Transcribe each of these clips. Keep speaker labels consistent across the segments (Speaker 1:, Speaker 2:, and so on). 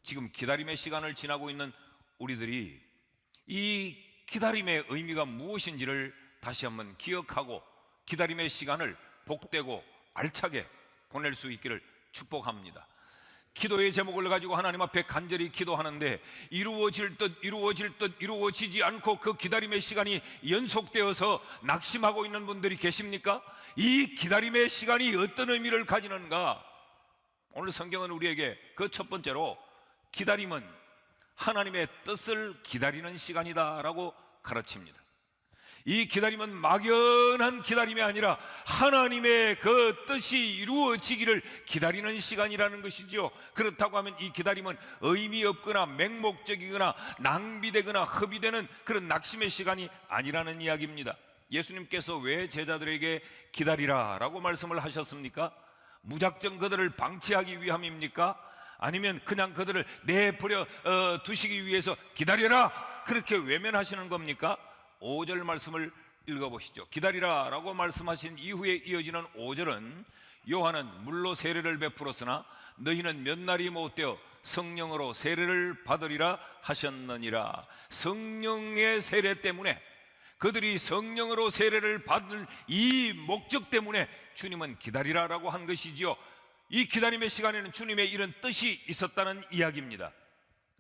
Speaker 1: 지금 기다림의 시간을 지나고 있는 우리들이 이 기다림의 의미가 무엇인지를 다시 한번 기억하고 기다림의 시간을 복되고 알차게 보낼 수 있기를 축복합니다. 기도의 제목을 가지고 하나님 앞에 간절히 기도하는데 이루어질 듯 이루어지지 않고 그 기다림의 시간이 연속되어서 낙심하고 있는 분들이 계십니까? 이 기다림의 시간이 어떤 의미를 가지는가? 오늘 성경은 우리에게 그 첫 번째로 기다림은 하나님의 뜻을 기다리는 시간이다 라고 가르칩니다. 이 기다림은 막연한 기다림이 아니라 하나님의 그 뜻이 이루어지기를 기다리는 시간이라는 것이죠. 그렇다고 하면 이 기다림은 의미 없거나 맹목적이거나 낭비되거나 허비되는 그런 낙심의 시간이 아니라는 이야기입니다. 예수님께서 왜 제자들에게 기다리라 라고 말씀을 하셨습니까? 무작정 그들을 방치하기 위함입니까? 아니면 그냥 그들을 내버려 두시기 위해서 기다려라 그렇게 외면하시는 겁니까? 5절 말씀을 읽어보시죠. 기다리라 라고 말씀하신 이후에 이어지는 5절은 요한은 물로 세례를 베풀었으나 너희는 몇 날이 못되어 성령으로 세례를 받으리라 하셨느니라. 성령의 세례 때문에, 그들이 성령으로 세례를 받을 이 목적 때문에 주님은 기다리라 라고 한 것이지요. 이 기다림의 시간에는 주님의 이런 뜻이 있었다는 이야기입니다.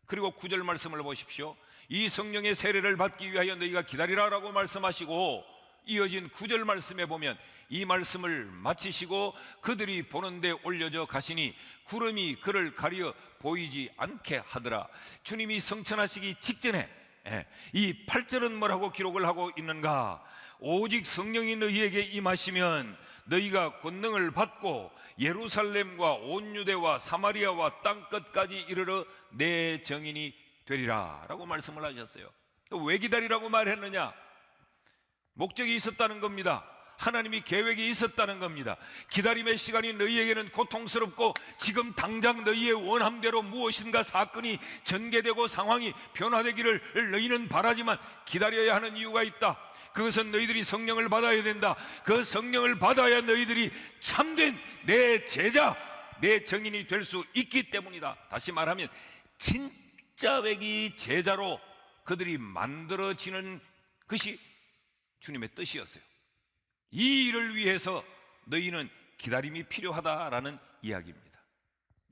Speaker 1: 그리고 9절 말씀을 보십시오. 이 성령의 세례를 받기 위하여 너희가 기다리라 라고 말씀하시고 이어진 9절 말씀에 보면 이 말씀을 마치시고 그들이 보는데 올려져 가시니 구름이 그를 가려 보이지 않게 하더라. 주님이 성천하시기 직전에 이 8절은 뭐라고 기록을 하고 있는가? 오직 성령이 너희에게 임하시면 너희가 권능을 받고 예루살렘과 온 유대와 사마리아와 땅끝까지 이르러 내 증인이 되리라 라고 말씀을 하셨어요. 왜 기다리라고 말했느냐? 목적이 있었다는 겁니다. 하나님이 계획이 있었다는 겁니다. 기다림의 시간이 너희에게는 고통스럽고 지금 당장 너희의 원함대로 무엇인가 사건이 전개되고 상황이 변화되기를 너희는 바라지만 기다려야 하는 이유가 있다. 그것은 너희들이 성령을 받아야 된다. 그 성령을 받아야 너희들이 참된 내 제자, 내 증인이 될 수 있기 때문이다. 다시 말하면 진짜 백이 제자로 그들이 만들어지는 것이 주님의 뜻이었어요. 이 일을 위해서 너희는 기다림이 필요하다라는 이야기입니다.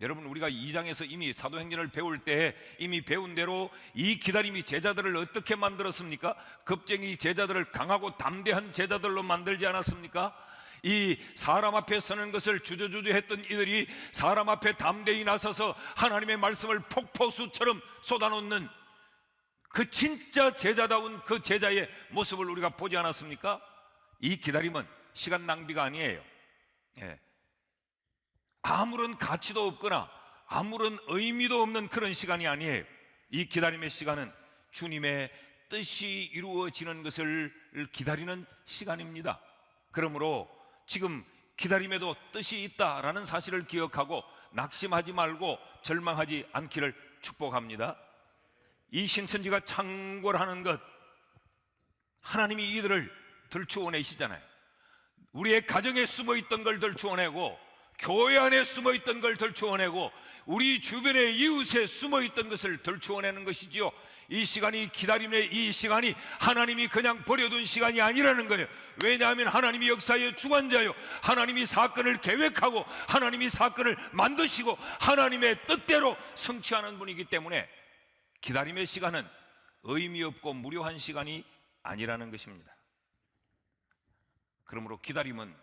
Speaker 1: 여러분, 우리가 2장에서 이미 사도행전을 배울 때 이미 배운 대로 이 기다림이 제자들을 어떻게 만들었습니까? 겁쟁이 제자들을 강하고 담대한 제자들로 만들지 않았습니까? 이 사람 앞에 서는 것을 주저주저 했던 이들이 사람 앞에 담대히 나서서 하나님의 말씀을 폭포수처럼 쏟아놓는 그 진짜 제자다운 그 제자의 모습을 우리가 보지 않았습니까? 이 기다림은 시간 낭비가 아니에요. 아무런 가치도 없거나 아무런 의미도 없는 그런 시간이 아니에요. 이 기다림의 시간은 주님의 뜻이 이루어지는 것을 기다리는 시간입니다. 그러므로 지금 기다림에도 뜻이 있다라는 사실을 기억하고 낙심하지 말고 절망하지 않기를 축복합니다. 이 신천지가 창궐하는 것, 하나님이 이들을 들추어내시잖아요. 우리의 가정에 숨어있던 걸 들추어내고 교회 안에 숨어있던 걸 들추어내고 우리 주변의 이웃에 숨어있던 것을 들추어내는 것이지요. 이 시간이, 기다림의 이 시간이 하나님이 그냥 버려둔 시간이 아니라는 거예요. 왜냐하면 하나님이 역사의 주관자요, 하나님이 사건을 계획하고 하나님이 사건을 만드시고 하나님의 뜻대로 성취하는 분이기 때문에 기다림의 시간은 의미 없고 무료한 시간이 아니라는 것입니다. 그러므로 기다림은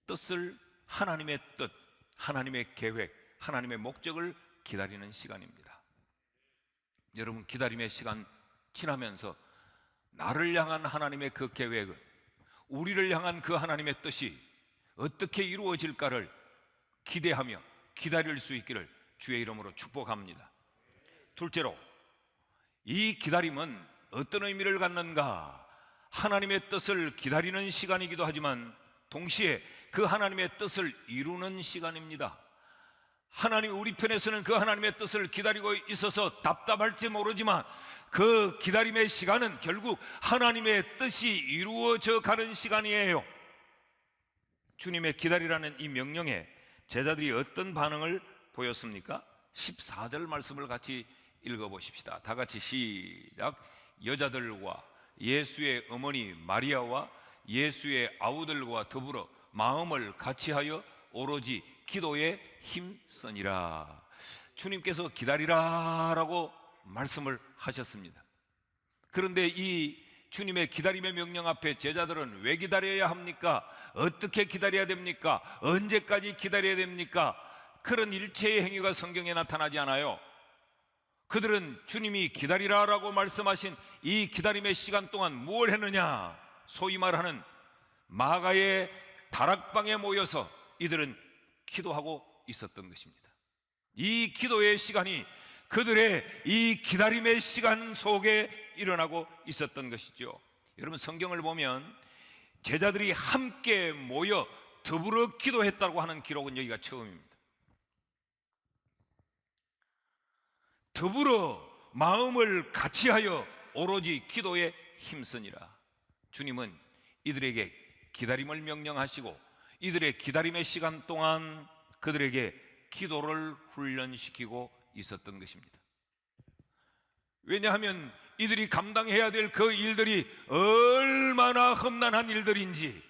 Speaker 1: 뜻을, 하나님의 뜻, 하나님의 계획, 하나님의 목적을 기다리는 시간입니다. 여러분, 기다림의 시간 지나면서 나를 향한 하나님의 그 계획은, 우리를 향한 그 하나님의 뜻이 어떻게 이루어질까를 기대하며 기다릴 수 있기를 주의 이름으로 축복합니다. 둘째로, 이 기다림은 어떤 의미를 갖는가? 하나님의 뜻을 기다리는 시간이기도 하지만 동시에 그 하나님의 뜻을 이루는 시간입니다. 하나님, 우리 편에서는 그 하나님의 뜻을 기다리고 있어서 답답할지 모르지만 그 기다림의 시간은 결국 하나님의 뜻이 이루어져 가는 시간이에요. 주님의 기다리라는 이 명령에 제자들이 어떤 반응을 보였습니까? 14절 말씀을 같이 읽어보십시다. 다 같이 시작. 여자들과 예수의 어머니 마리아와 예수의 아우들과 더불어 마음을 같이하여 오로지 기도에 힘쓰니라. 주님께서 기다리라라고 말씀을 하셨습니다. 그런데 이 주님의 기다림의 명령 앞에 제자들은 왜 기다려야 합니까? 어떻게 기다려야 됩니까? 언제까지 기다려야 됩니까? 그런 일체의 행위가 성경에 나타나지 않아요. 그들은 주님이 기다리라라고 말씀하신 이 기다림의 시간 동안 무엇을 했느냐? 소위 말하는 마가의 다락방에 모여서 이들은 기도하고 있었던 것입니다. 이 기도의 시간이 그들의 이 기다림의 시간 속에 일어나고 있었던 것이죠. 여러분, 성경을 보면 제자들이 함께 모여 더불어 기도했다고 하는 기록은 여기가 처음입니다. 더불어 마음을 같이하여 오로지 기도에 힘쓰니라. 주님은 이들에게 기다림을 명령하시고 이들의 기다림의 시간 동안 그들에게 기도를 훈련시키고 있었던 것입니다. 왜냐하면 이들이 감당해야 될 그 일들이 얼마나 험난한 일들인지,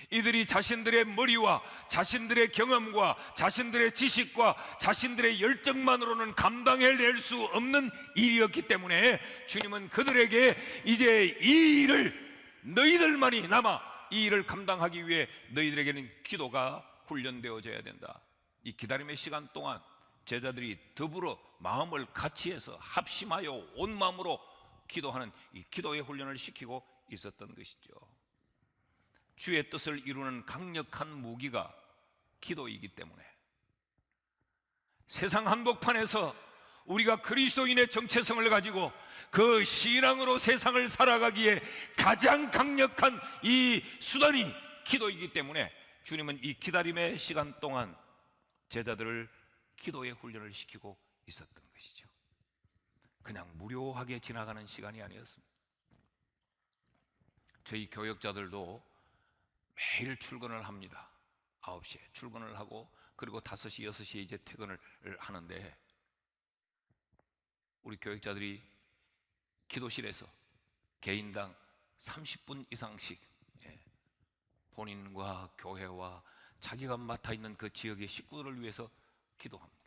Speaker 1: 이들이 자신들의 머리와 자신들의 경험과 자신들의 지식과 자신들의 열정만으로는 감당해낼 수 없는 일이었기 때문에 주님은 그들에게 이제 이 일을 너희들만이 남아 이 일을 감당하기 위해 너희들에게는 기도가 훈련되어져야 된다. 이 기다림의 시간 동안 제자들이 더불어 마음을 같이해서 합심하여 온 마음으로 기도하는 이 기도의 훈련을 시키고 있었던 것이죠. 주의 뜻을 이루는 강력한 무기가 기도이기 때문에 세상 한복판에서 우리가 그리스도인의 정체성을 가지고 그 신앙으로 세상을 살아가기에 가장 강력한 이 수단이 기도이기 때문에 주님은 이 기다림의 시간 동안 제자들을 기도의 훈련을 시키고 있었던 것이죠. 그냥 무료하게 지나가는 시간이 아니었습니다. 저희 교역자들도 매일 출근을 합니다. 9시에 출근을 하고 그리고 5시, 6시에 이제 퇴근을 하는데 우리 교역자들이 기도실에서 개인당 30분 이상씩 본인과 교회와 자기가 맡아 있는 그 지역의 식구들을 위해서 기도합니다.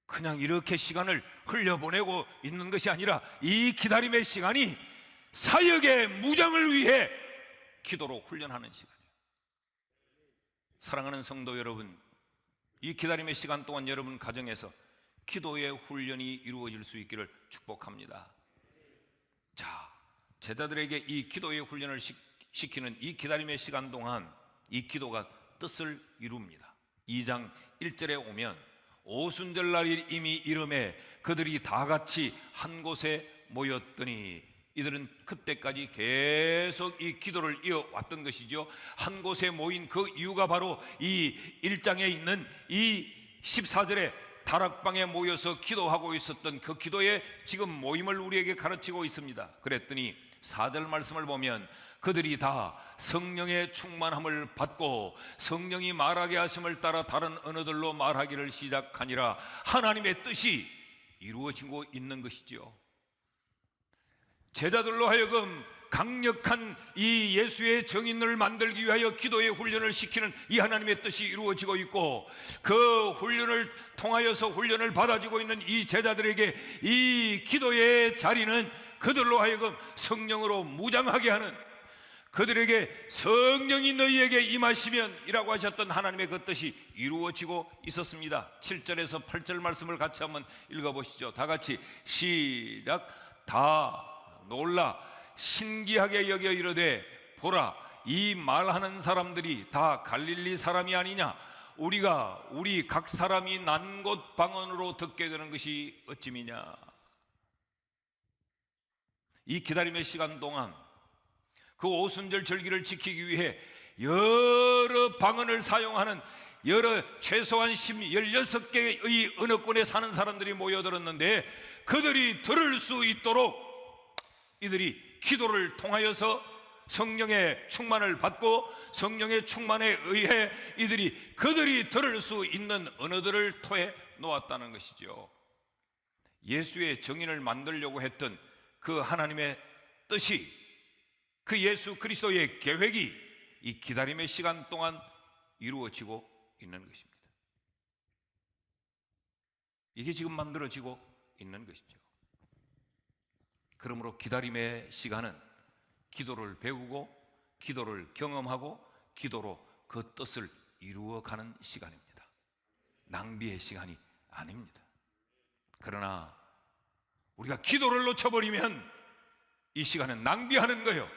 Speaker 1: 그냥 이렇게 시간을 흘려보내고 있는 것이 아니라 이 기다림의 시간이 사역의 무장을 위해 기도로 훈련하는 시간이에요. 사랑하는 성도 여러분, 이 기다림의 시간 동안 여러분 가정에서 기도의 훈련이 이루어질 수 있기를 축복합니다. 자, 제자들에게 이 기도의 훈련을 시키는 이 기다림의 시간 동안 이 기도가 뜻을 이룹니다. 2장 1절에 오면 오순절날이 이미 이름에 그들이 다 같이 한 곳에 모였더니, 이들은 그때까지 계속 이 기도를 이어왔던 것이죠. 한 곳에 모인 그 이유가 바로 이 1장에 있는 이 14절에 다락방에 모여서 기도하고 있었던 그 기도의 지금 모임을 우리에게 가르치고 있습니다. 그랬더니 4절 말씀을 보면 그들이 다 성령의 충만함을 받고 성령이 말하게 하심을 따라 다른 언어들로 말하기를 시작하니라. 하나님의 뜻이 이루어지고 있는 것이죠. 제자들로 하여금 강력한 이 예수의 정인을 만들기 위하여 기도의 훈련을 시키는 이 하나님의 뜻이 이루어지고 있고, 그 훈련을 통하여서 훈련을 받아지고 있는 이 제자들에게 이 기도의 자리는 그들로 하여금 성령으로 무장하게 하는, 그들에게 성령이 너희에게 임하시면 이라고 하셨던 하나님의 그 뜻이 이루어지고 있었습니다. 7절에서 8절 말씀을 같이 한번 읽어보시죠. 다 같이 시작. 다 놀라 신기하게 여겨 이르되 보라, 이 말하는 사람들이 다 갈릴리 사람이 아니냐? 우리 각 사람이 난 곳 방언으로 듣게 되는 것이 어찌미냐? 이 기다림의 시간 동안 그 오순절 절기를 지키기 위해 여러 방언을 사용하는 여러 최소한 16개의 언어권에 사는 사람들이 모여들었는데, 그들이 들을 수 있도록 이들이 기도를 통하여서 성령의 충만을 받고 성령의 충만에 의해 그들이 들을 수 있는 언어들을 토해 놓았다는 것이죠. 예수의 정인을 만들려고 했던 그 하나님의 뜻이, 그 예수 그리스도의 계획이 이 기다림의 시간 동안 이루어지고 있는 것입니다. 이게 지금 만들어지고 있는 것이죠. 그러므로 기다림의 시간은 기도를 배우고 기도를 경험하고 기도로 그 뜻을 이루어가는 시간입니다. 낭비의 시간이 아닙니다. 그러나 우리가 기도를 놓쳐버리면 이 시간은 낭비하는 거예요.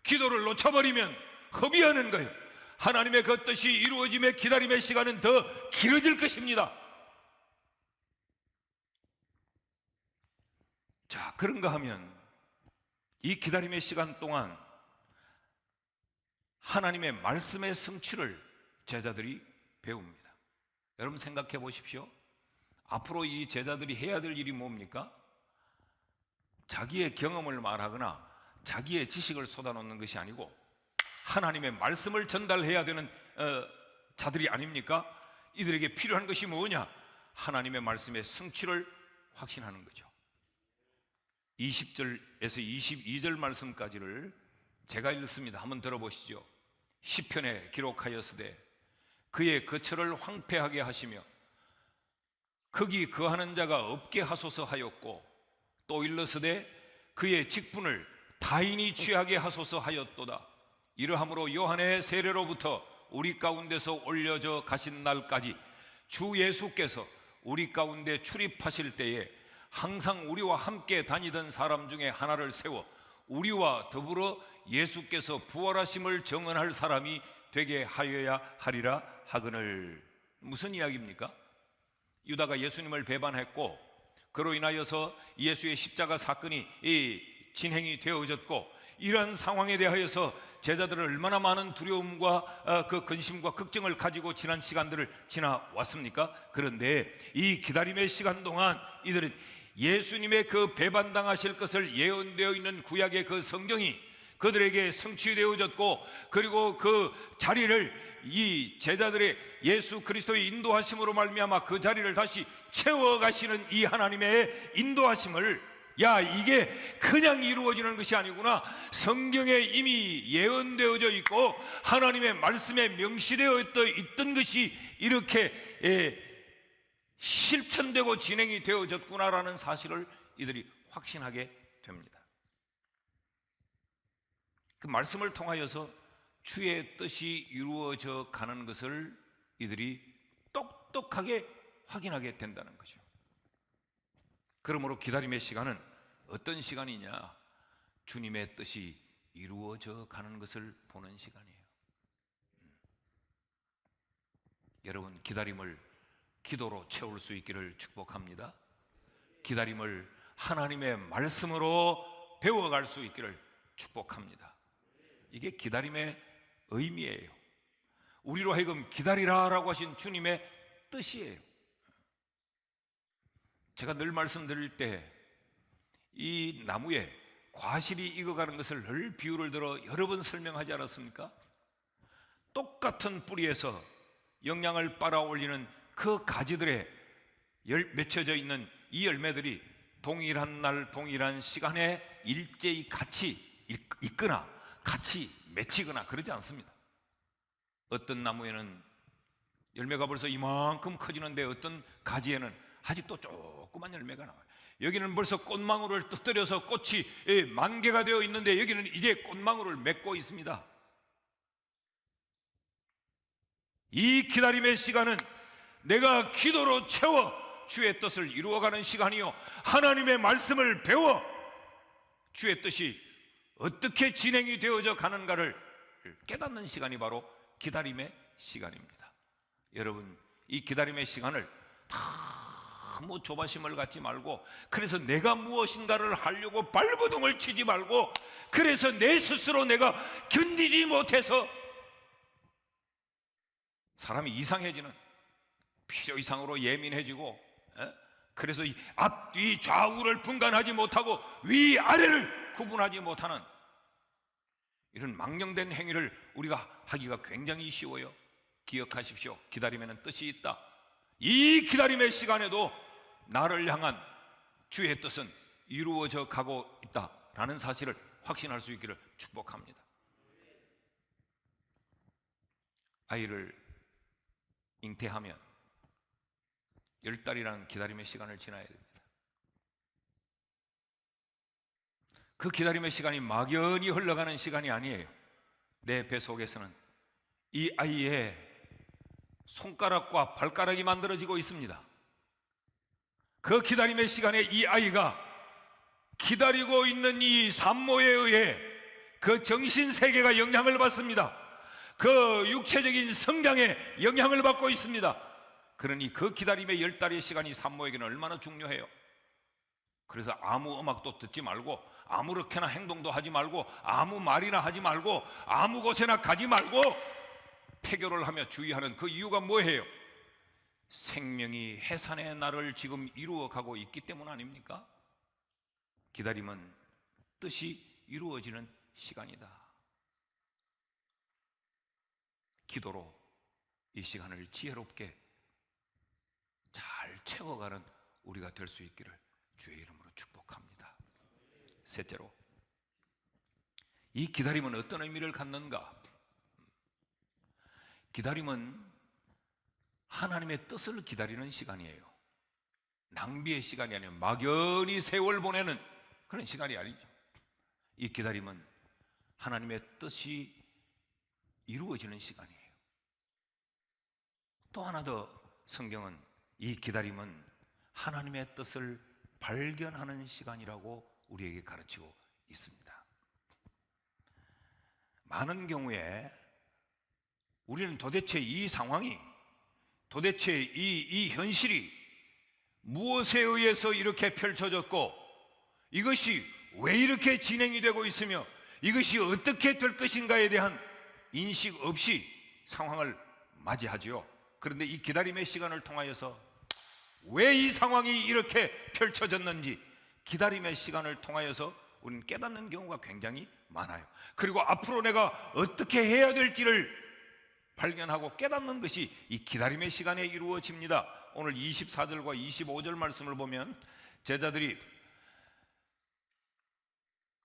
Speaker 1: 기도를 놓쳐버리면 허비하는 거예요. 하나님의 그 뜻이 이루어짐의 기다림의 시간은 더 길어질 것입니다. 자, 그런가 하면 이 기다림의 시간 동안 하나님의 말씀의 성취를 제자들이 배웁니다. 여러분 생각해 보십시오. 앞으로 이 제자들이 해야 될 일이 뭡니까? 자기의 경험을 말하거나 자기의 지식을 쏟아놓는 것이 아니고 하나님의 말씀을 전달해야 되는 자들이 아닙니까? 이들에게 필요한 것이 뭐냐? 하나님의 말씀의 성취를 확신하는 거죠. 20절에서 22절 말씀까지를 제가 읽습니다. 한번 들어보시죠. 시편에 기록하였으되 그의 거처를 황폐하게 하시며 거기 거하는 자가 없게 하소서 하였고 또 일러스되 그의 직분을 타인이 취하게 하소서 하였도다. 이러함으로 요한의 세례로부터 우리 가운데서 올려져 가신 날까지 주 예수께서 우리 가운데 출입하실 때에 항상 우리와 함께 다니던 사람 중에 하나를 세워 우리와 더불어 예수께서 부활하심을 정언할 사람이 되게 하여야 하리라 하거늘. 무슨 이야기입니까? 유다가 예수님을 배반했고 그로 인하여서 예수의 십자가 사건이 진행이 되어졌고, 이러한 상황에 대하여서 제자들은 얼마나 많은 두려움과 그 근심과 걱정을 가지고 지난 시간들을 지나왔습니까? 그런데 이 기다림의 시간 동안 이들은 예수님의 그 배반당하실 것을 예언되어 있는 구약의 그 성경이 그들에게 성취되어졌고, 그리고 그 자리를 이 제자들의 예수 그리스도의 인도하심으로 말미암아 그 자리를 다시 채워가시는 이 하나님의 인도하심을, 야, 이게 그냥 이루어지는 것이 아니구나, 성경에 이미 예언되어져 있고 하나님의 말씀에 명시되어 있던 것이 이렇게 실천되고 진행이 되어졌구나라는 사실을 이들이 확신하게 됩니다. 그 말씀을 통하여서 주의 뜻이 이루어져 가는 것을 이들이 똑똑하게 확인하게 된다는 거죠. 그러므로 기다림의 시간은 어떤 시간이냐? 주님의 뜻이 이루어져 가는 것을 보는 시간이에요. 여러분, 기다림을 기도로 채울 수 있기를 축복합니다. 기다림을 하나님의 말씀으로 배워갈 수 있기를 축복합니다. 이게 기다림의 의미예요. 우리로 하여금 기다리라라고 하신 주님의 뜻이에요. 제가 늘 말씀드릴 때 이 나무에 과실이 익어가는 것을 늘 비유를 들어 여러 번 설명하지 않았습니까? 똑같은 뿌리에서 영양을 빨아올리는 그 가지들에 맺혀져 있는 이 열매들이 동일한 날 동일한 시간에 일제히 같이 익거나 같이 맺히거나 그러지 않습니다. 어떤 나무에는 열매가 벌써 이만큼 커지는데 어떤 가지에는 아직도 조그만 열매가 나와요. 여기는 벌써 꽃망울을 터뜨려서 꽃이 만개가 되어 있는데 여기는 이제 꽃망울을 맺고 있습니다. 이 기다림의 시간은 내가 기도로 채워 주의 뜻을 이루어가는 시간이요, 하나님의 말씀을 배워 주의 뜻이 어떻게 진행이 되어져 가는가를 깨닫는 시간이 바로 기다림의 시간입니다. 여러분, 이 기다림의 시간을 너무 조바심을 갖지 말고, 그래서 내가 무엇인가를 하려고 발버둥을 치지 말고, 그래서 내 스스로 내가 견디지 못해서 사람이 이상해지는, 필요 이상으로 예민해지고, 그래서 이 앞뒤 좌우를 분간하지 못하고 위아래를 구분하지 못하는 이런 망령된 행위를 우리가 하기가 굉장히 쉬워요. 기억하십시오. 기다림에는 뜻이 있다. 이 기다림의 시간에도 나를 향한 주의 뜻은 이루어져 가고 있다라는 사실을 확신할 수 있기를 축복합니다. 아이를 잉태하면 10달이라는 기다림의 시간을 지나야 됩니다. 그 기다림의 시간이 막연히 흘러가는 시간이 아니에요. 내 뱃속에서는 이 아이의 손가락과 발가락이 만들어지고 있습니다. 그 기다림의 시간에 이 아이가 기다리고 있는 이 산모에 의해 그 정신세계가 영향을 받습니다. 그 육체적인 성장에 영향을 받고 있습니다. 그러니 그 기다림의 10달의 시간이 산모에게는 얼마나 중요해요. 그래서 아무 음악도 듣지 말고 아무렇게나 행동도 하지 말고 아무 말이나 하지 말고 아무 곳에나 가지 말고 태교를 하며 주의하는 그 이유가 뭐예요? 생명이 해산의 날을 지금 이루어가고 있기 때문 아닙니까? 기다림은 뜻이 이루어지는 시간이다. 기도로 이 시간을 지혜롭게 잘 채워가는 우리가 될 수 있기를 주의 이름으로 축복합니다. 셋째로, 이 기다림은 어떤 의미를 갖는가? 기다림은 하나님의 뜻을 기다리는 시간이에요. 낭비의 시간이 아니라 막연히 세월 보내는 그런 시간이 아니죠. 이 기다림은 하나님의 뜻이 이루어지는 시간이에요. 또 하나 더 성경은 이 기다림은 하나님의 뜻을 발견하는 시간이라고 우리에게 가르치고 있습니다. 많은 경우에 우리는 도대체 이 상황이, 도대체 이 현실이 무엇에 의해서 이렇게 펼쳐졌고 이것이 왜 이렇게 진행이 되고 있으며 이것이 어떻게 될 것인가에 대한 인식 없이 상황을 맞이하지요. 그런데 이 기다림의 시간을 통하여서 왜 이 상황이 이렇게 펼쳐졌는지 기다림의 시간을 통하여서 우리는 깨닫는 경우가 굉장히 많아요. 그리고 앞으로 내가 어떻게 해야 될지를 발견하고 깨닫는 것이 이 기다림의 시간에 이루어집니다. 오늘 24절과 25절 말씀을 보면 제자들이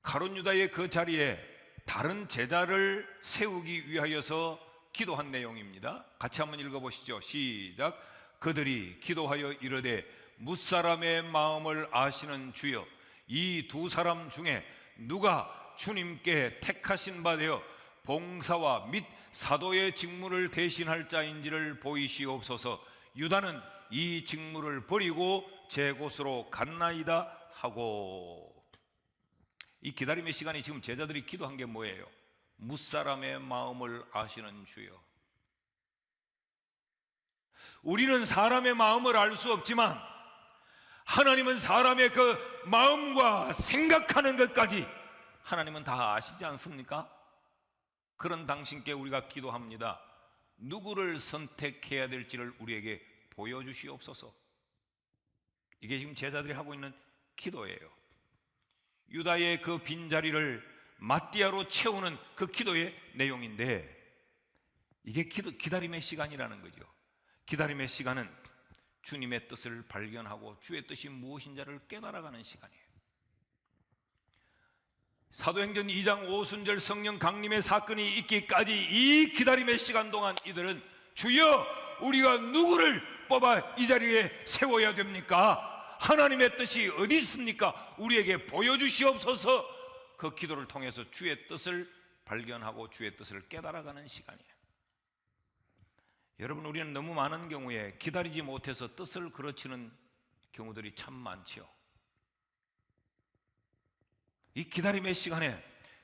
Speaker 1: 가룟 유다의 그 자리에 다른 제자를 세우기 위하여서 기도한 내용입니다. 같이 한번 읽어보시죠. 시작. 그들이 기도하여 이르되 뭇사람의 마음을 아시는 주여, 이 두 사람 중에 누가 주님께 택하신 바 되어 봉사와 및 사도의 직무를 대신할 자인지를 보이시옵소서. 유다는 이 직무를 버리고 제 곳으로 갔나이다 하고. 이 기다림의 시간이 지금 제자들이 기도한 게 뭐예요? 뭇사람의 마음을 아시는 주여. 우리는 사람의 마음을 알 수 없지만 하나님은 사람의 그 마음과 생각하는 것까지 하나님은 다 아시지 않습니까? 그런 당신께 우리가 기도합니다. 누구를 선택해야 될지를 우리에게 보여주시옵소서. 이게 지금 제자들이 하고 있는 기도예요. 유다의 그 빈자리를 마띠아로 채우는 그 기도의 내용인데 이게 기다림의 시간이라는 거죠. 기다림의 시간은 주님의 뜻을 발견하고 주의 뜻이 무엇인지를 깨달아가는 시간이에요. 사도행전 2장 오순절 성령 강림의 사건이 있기까지 이 기다림의 시간 동안 이들은 주여, 우리가 누구를 뽑아 이 자리에 세워야 됩니까? 하나님의 뜻이 어디 있습니까? 우리에게 보여주시옵소서. 그 기도를 통해서 주의 뜻을 발견하고 주의 뜻을 깨달아가는 시간이에요. 여러분, 우리는 너무 많은 경우에 기다리지 못해서 뜻을 그르치는 경우들이 참 많죠. 이 기다림의 시간에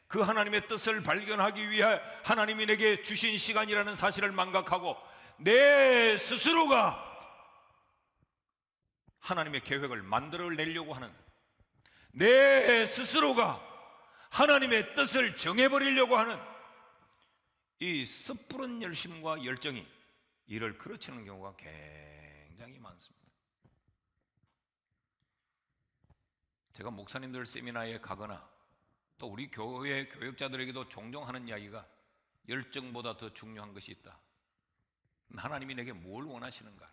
Speaker 1: 그 하나님의 뜻을 발견하기 위해 하나님이 내게 주신 시간이라는 사실을 망각하고 내 스스로가 하나님의 계획을 만들어내려고 하는, 내 스스로가 하나님의 뜻을 정해버리려고 하는 이 섣부른 열심과 열정이 이를 그르치는 경우가 굉장히 많습니다. 제가 목사님들 세미나에 가거나 또 우리 교회 교역자들에게도 종종 하는 이야기가 열정보다 더 중요한 것이 있다. 하나님이 내게 뭘 원하시는가?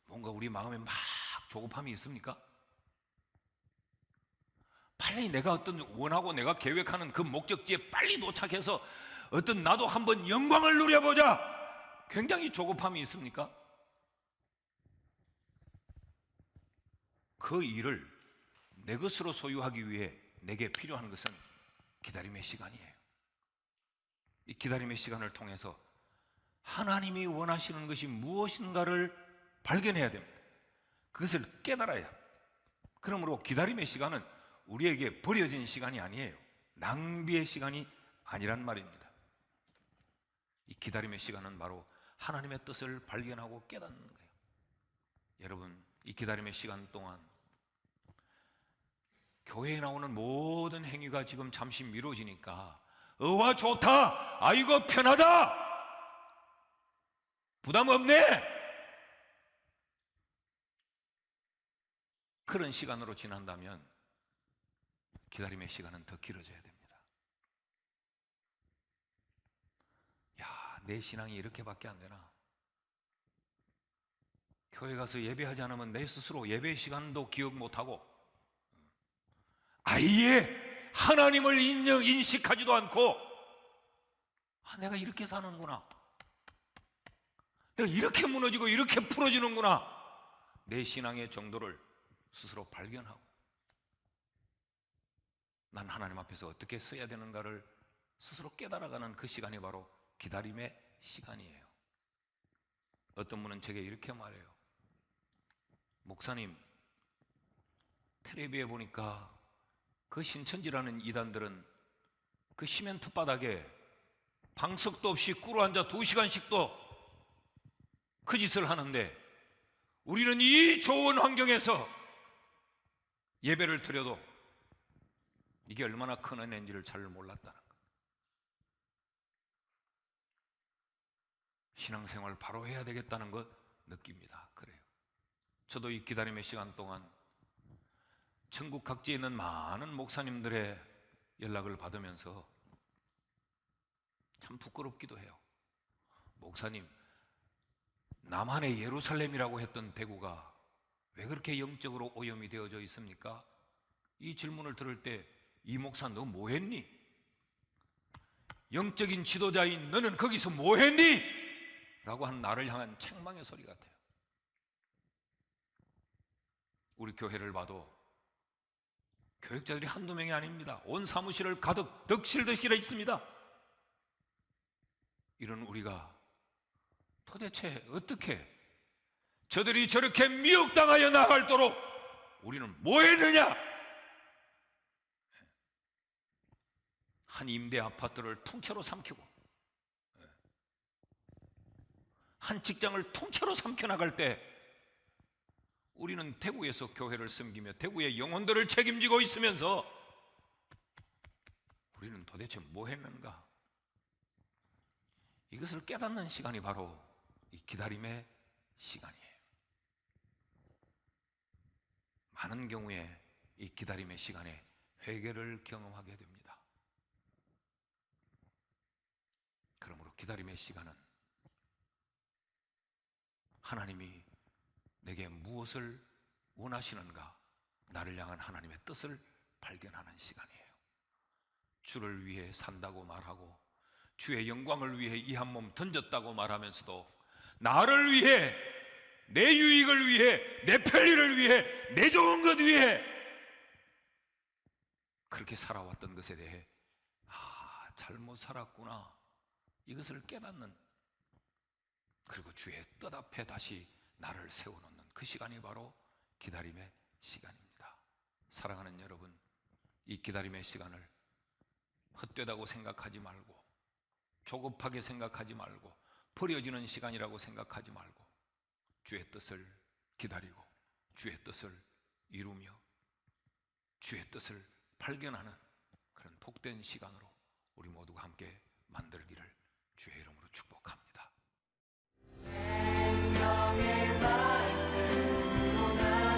Speaker 1: 뭔가 우리 마음에 막 조급함이 있습니까? 빨리 내가 어떤 원하고 내가 계획하는 그 목적지에 빨리 도착해서 어떤 나도 한번 영광을 누려보자, 굉장히 조급함이 있습니까? 그 일을 내 것으로 소유하기 위해 내게 필요한 것은 기다림의 시간이에요. 이 기다림의 시간을 통해서 하나님이 원하시는 것이 무엇인가를 발견해야 됩니다. 그것을 깨달아야. 그러므로 기다림의 시간은 우리에게 버려진 시간이 아니에요. 낭비의 시간이 아니란 말입니다. 이 기다림의 시간은 바로 하나님의 뜻을 발견하고 깨닫는 거예요. 여러분, 이 기다림의 시간 동안 교회에 나오는 모든 행위가 지금 잠시 미뤄지니까 좋다, 아이고 편하다, 부담 없네, 그런 시간으로 지난다면 기다림의 시간은 더 길어져야 됩니다. 야, 내 신앙이 이렇게밖에 안 되나? 교회 가서 예배하지 않으면 내 스스로 예배 시간도 기억 못하고 아예 하나님을 인식하지도 않고 내가 이렇게 사는구나, 내가 이렇게 무너지고 이렇게 풀어지는구나, 내 신앙의 정도를 스스로 발견하고 난 하나님 앞에서 어떻게 써야 되는가를 스스로 깨달아가는 그 시간이 바로 기다림의 시간이에요. 어떤 분은 제게 이렇게 말해요. 목사님, 텔레비에 보니까 그 신천지라는 이단들은 그 시멘트 바닥에 방석도 없이 꿇어 앉아 2시간씩도 그 짓을 하는데 우리는 이 좋은 환경에서 예배를 드려도 이게 얼마나 큰 은혜인지를 잘 몰랐다는 것. 신앙생활 바로 해야 되겠다는 것 느낍니다. 그래요. 저도 이 기다림의 시간 동안 전국 각지에 있는 많은 목사님들의 연락을 받으면서 참 부끄럽기도 해요. 목사님, 남한의 예루살렘이라고 했던 대구가 왜 그렇게 영적으로 오염이 되어져 있습니까? 이 질문을 들을 때 이 목사 너 뭐했니? 영적인 지도자인 너는 거기서 뭐했니? 라고 한 나를 향한 책망의 소리 같아요. 우리 교회를 봐도 교역자들이 한두 명이 아닙니다. 온 사무실을 가득 덕실덕실해 있습니다. 이런 우리가 도대체 어떻게 저들이 저렇게 미혹당하여 나갈도록 우리는 뭐 했느냐? 한 임대 아파트를 통째로 삼키고 한 직장을 통째로 삼켜나갈 때 우리는 대구에서 교회를 섬기며 대구의 영혼들을 책임지고 있으면서 우리는 도대체 뭐 했는가? 이것을 깨닫는 시간이 바로 이 기다림의 시간이에요. 많은 경우에 이 기다림의 시간에 회개를 경험하게 됩니다. 그러므로 기다림의 시간은 하나님이 내게 무엇을 원하시는가, 나를 향한 하나님의 뜻을 발견하는 시간이에요. 주를 위해 산다고 말하고 주의 영광을 위해 이 한 몸 던졌다고 말하면서도 나를 위해, 내 유익을 위해, 내 편리를 위해, 내 좋은 것 위해 그렇게 살아왔던 것에 대해 잘못 살았구나, 이것을 깨닫는, 그리고 주의 뜻 앞에 다시 나를 세워놓는 그 시간이 바로 기다림의 시간입니다. 사랑하는 여러분, 이 기다림의 시간을 헛되다고 생각하지 말고, 조급하게 생각하지 말고, 버려지는 시간이라고 생각하지 말고 주의 뜻을 기다리고 주의 뜻을 이루며 주의 뜻을 발견하는 그런 복된 시간으로 우리 모두가 함께 만들기를 주의 이름으로 축복합니다. 생명의 말씀으로 나